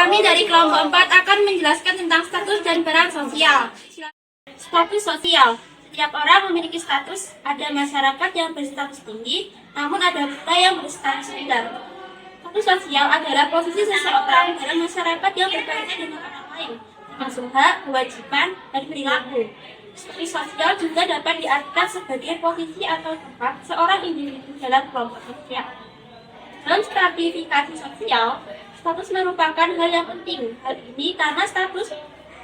Kami dari kelompok 4 akan menjelaskan tentang status dan peran sosial. Status sosial. Setiap orang memiliki status, ada masyarakat yang berstatus tinggi, namun ada pula yang berstatus rendah. Status sosial adalah posisi seseorang dalam masyarakat yang berkaitan dengan orang lain, termasuk hak, kewajiban, dan perilaku. Status sosial juga dapat diartikan sebagai posisi atau tempat seorang individu dalam kelompok sosial. Dalam stratifikasi sosial, status merupakan hal yang penting. Hal ini karena status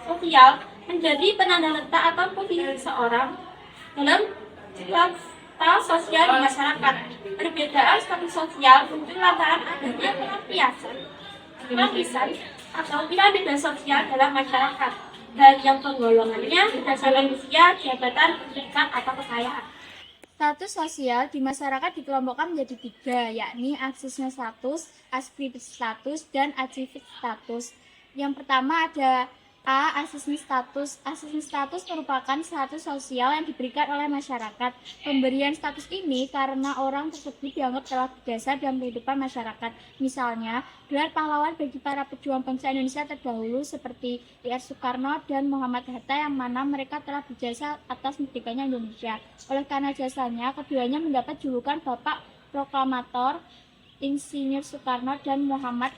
sosial menjadi penanda letak atau posisi seseorang dalam strata sosial di masyarakat. Perbedaan status sosial muncul lantaran adanya lapisan atau piramida sosial dalam masyarakat, dan yang penggolongannya berdasarkan usia, jabatan, pendidikan, atau kekayaan. Status sosial di masyarakat dikelompokkan menjadi 3, yakni aksesnya status, askripsi status, dan atribut status. Yang pertama ada A. Asesmen status. Asesmen status merupakan status sosial yang diberikan oleh masyarakat. Pemberian status ini karena orang tersebut dianggap telah berdasar dalam kehidupan masyarakat. Misalnya, gelar pahlawan bagi para pejuang bangsa Indonesia terdahulu seperti I.R. Soekarno dan Muhammad Hatta, yang mana mereka telah berjasa atas merdekanya Indonesia. Oleh karena jasanya, keduanya mendapat julukan Bapak Proklamator. Insinyur Soekarno dan Muhammad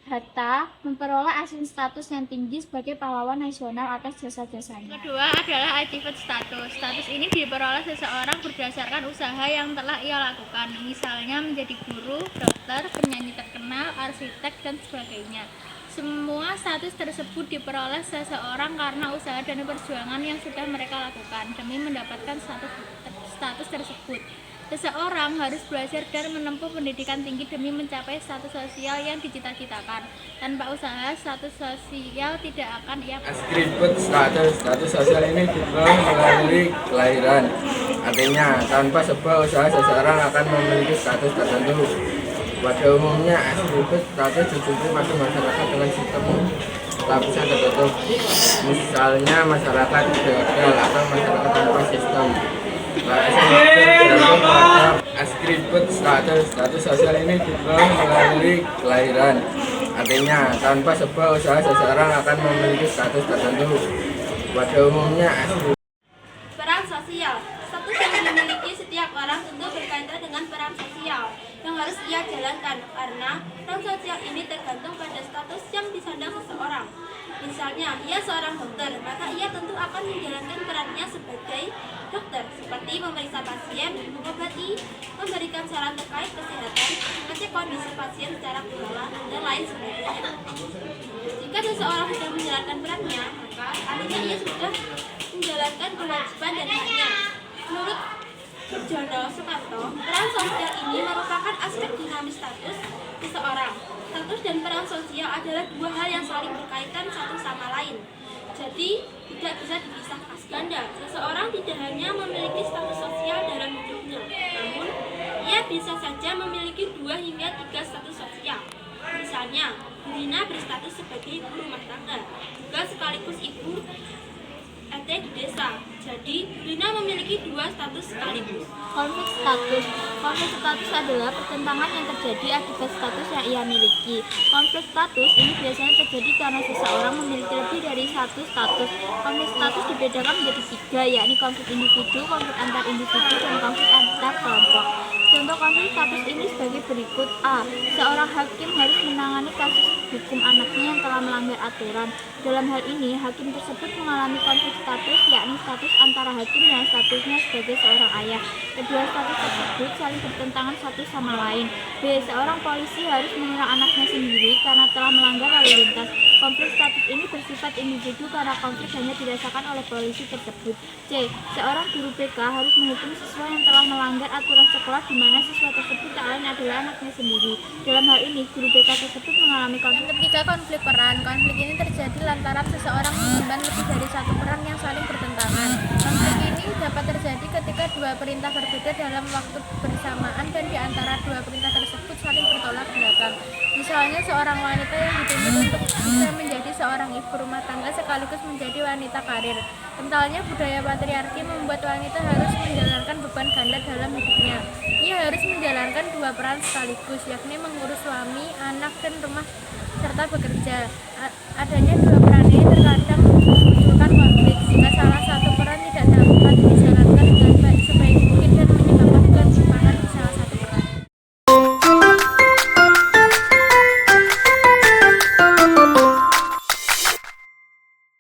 Hatta memperoleh asesmen status yang tinggi sebagai pahlawan nasional atas jasa-jasanya. Kedua adalah atribut status. Status ini diperoleh seseorang berdasarkan usaha yang telah ia lakukan, misalnya menjadi guru, dokter, penyanyi terkenal, arsitek, dan sebagainya. Semua status tersebut diperoleh seseorang karena usaha dan perjuangan yang sudah mereka lakukan demi mendapatkan status tersebut. Seseorang harus belajar dan menempuh pendidikan tinggi demi mencapai status sosial yang dicita-citakan. Tanpa usaha, status sosial tidak akan ia Atribut status. Status sosial ini diperoleh melalui kelahiran. Artinya, tanpa sebuah usaha seseorang akan memiliki status tertentu. Pada umumnya, atribut status dijumpai pada masyarakat dengan sistem lapisan tertutup. Misalnya masyarakat feodal atau masyarakat tanpa sistem. Atribut status. Status sosial ini diperoleh melalui kelahiran. Artinya, tanpa sebuah usaha seseorang akan memiliki status tertentu. Pada umumnya, Peran sosial. Status yang dimiliki setiap orang tentu berkaitan dengan peran sosial yang harus ia jalankan, karena peran sosial ini tergantung pada status yang disandang seseorang. Misalnya, ia seorang dokter, maka ia tentu akan menjalankan perannya sebagai dokter, seperti memeriksa pasien, mengobati, memberikan saran terkait kesehatan, mengecek kondisi pasien secara berkala, dan lain sebagainya. Jika seseorang sudah menjalankan perannya, maka artinya ia sudah menjalankan kewajiban dan haknya. Menurut Jono Soekarno, peran sosial ini merupakan aspek dinamis status seseorang. Status dan peran sosial adalah dua hal yang saling berkaitan satu sama lain. Jadi, tidak bisa dipisahkan ganda. Seseorang tidak hanya memiliki status sosial dalam hidupnya, namun ia bisa saja memiliki 2 hingga 3 status sosial. Misalnya, Rina berstatus sebagai ibu rumah tangga, juga sekaligus ibu RT di desa. Jadi, Rina memiliki 2 status sekaligus. Konflik status. Konflik status adalah pertentangan yang terjadi akibat status yang ia miliki. Konflik status ini biasanya terjadi karena seseorang memiliki lebih dari satu status. Konflik status dibedakan menjadi 3, yakni konflik individu, konflik antar individu, dan konflik antar kelompok. Contoh konflik status ini sebagai berikut. A. Seorang hakim harus menangani kasus hukum anaknya yang telah melanggar aturan. Dalam hal ini, hakim tersebut mengalami konflik status, yakni status antara hakim yang statusnya sebagai seorang ayah. Kedua status tersebut saling bertentangan satu sama lain. B. Seorang polisi harus menyerang anaknya sendiri karena telah melanggar lalu lintas. Konflik status ini bersifat individu karena konflik hanya dirasakan oleh polisi tersebut. C. Seorang guru BK harus menghukum siswa yang telah melanggar aturan sekolah di mana siswa tersebut tak lain adalah anaknya sendiri. Dalam hal ini, guru BK tersebut mengalami konflik. Ketiga, konflik peran. Konflik ini terjadi lantaran seseorang mengemban lebih dari satu peran yang saling bertentangan. Konflik ini dapat terjadi terjadi ketika dua perintah berbeda dalam waktu bersamaan dan di antara dua perintah tersebut saling bertolak belakang. Misalnya seorang wanita yang dituntut untuk bisa menjadi seorang ibu rumah tangga sekaligus menjadi wanita karir. Kentalnya budaya patriarki membuat wanita harus menjalankan beban ganda dalam hidupnya. Ia harus menjalankan dua peran sekaligus, yakni mengurus suami, anak, dan rumah serta bekerja. Adanya dua peran ini terkadang